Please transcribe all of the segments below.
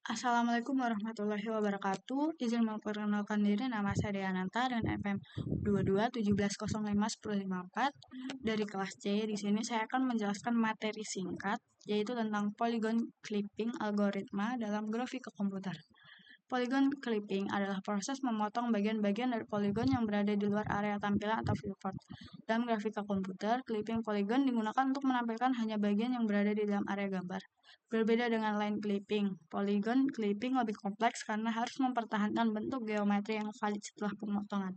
Assalamualaikum warahmatullahi wabarakatuh. Izin memperkenalkan diri, nama saya Deananta dengan NPM 2217051054 dari kelas C. Di sini saya akan menjelaskan materi singkat, yaitu tentang polygon clipping algoritma dalam grafika komputer. Polygon clipping adalah proses memotong bagian-bagian dari polygon yang berada di luar area tampilan atau viewport. Dalam grafika komputer, clipping polygon digunakan untuk menampilkan hanya bagian yang berada di dalam area gambar. Berbeda dengan line clipping, polygon clipping lebih kompleks karena harus mempertahankan bentuk geometri yang valid setelah pemotongan.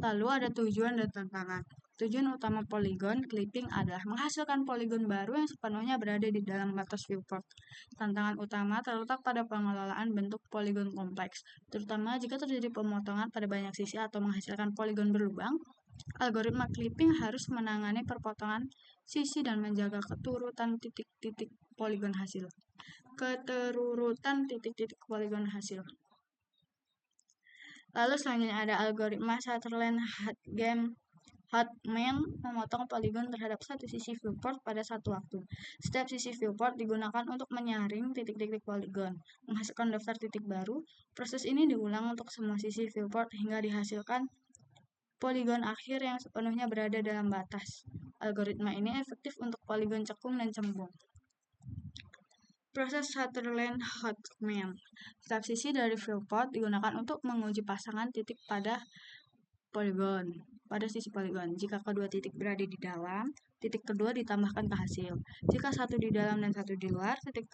Lalu ada tujuan dan tantangan. Tujuan utama polygon clipping adalah menghasilkan polygon baru yang sepenuhnya berada di dalam batas viewport. Tantangan utama terletak pada pengelolaan bentuk polygon kompleks, terutama jika terjadi pemotongan pada banyak sisi atau menghasilkan polygon berlubang. Algoritma clipping harus menangani perpotongan sisi dan menjaga keturutan titik-titik polygon hasil. Lalu selanjutnya ada algoritma Sutherland Hartman memotong polygon terhadap satu sisi viewport pada satu waktu. Setiap sisi viewport digunakan untuk menyaring titik-titik polygon, menghasilkan daftar titik baru. Proses ini diulang untuk semua sisi viewport hingga dihasilkan polygon akhir yang sepenuhnya berada dalam batas. Algoritma ini efektif untuk polygon cekung dan cembung. Proses Sutherland Hartman. Setiap sisi dari viewport digunakan untuk menguji pasangan titik pada sisi polygon. Jika kedua titik berada di dalam, titik kedua ditambahkan ke hasil. Jika satu di dalam dan satu di luar, titik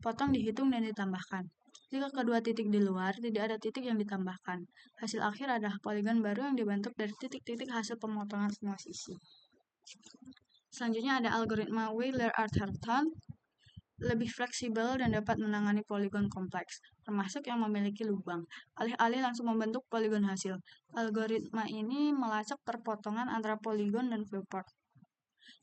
potong dihitung dan ditambahkan. Jika kedua titik di luar, tidak ada titik yang ditambahkan. Hasil akhir adalah polygon baru yang dibentuk dari titik-titik hasil pemotongan semua sisi. Selanjutnya ada algoritma Wheeler-Atherton, lebih fleksibel dan dapat menangani polygon kompleks, termasuk yang memiliki lubang, alih-alih langsung membentuk polygon hasil. Algoritma ini melacak perpotongan antara polygon dan viewport,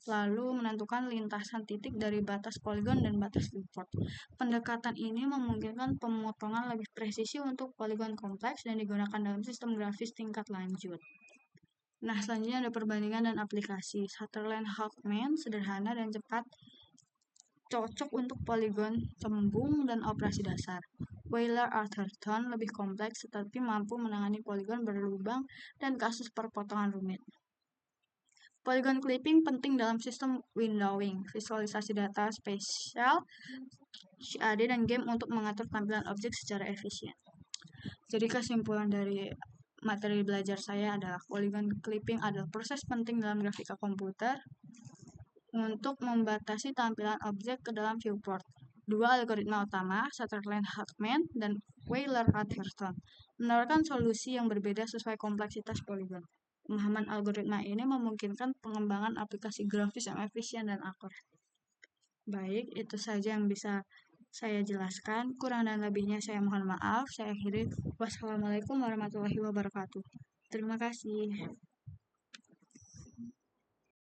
lalu menentukan lintasan titik dari batas polygon dan batas viewport. Pendekatan ini memungkinkan pemotongan lebih presisi untuk polygon kompleks dan digunakan dalam sistem grafis tingkat lanjut. Nah, selanjutnya ada perbandingan dan aplikasi. Sutherland Hartman sederhana dan cepat, cocok untuk polygon cembung dan operasi dasar. Wheeler-Atherton lebih kompleks tetapi mampu menangani polygon berlubang dan kasus perpotongan rumit. Polygon clipping penting dalam sistem windowing, visualisasi data spesial, CAD, dan game untuk mengatur tampilan objek secara efisien. Jadi kesimpulan dari materi belajar saya adalah polygon clipping adalah proses penting dalam grafika komputer untuk membatasi tampilan objek ke dalam viewport. Dua algoritma utama, Sutherland Hartman dan Wheeler-Atherton, menawarkan solusi yang berbeda sesuai kompleksitas polygon. Pemahaman algoritma ini memungkinkan pengembangan aplikasi grafis yang efisien dan akurat. Baik, itu saja yang bisa saya jelaskan. Kurang dan lebihnya saya mohon maaf. Saya akhiri. Wassalamualaikum warahmatullahi wabarakatuh. Terima kasih.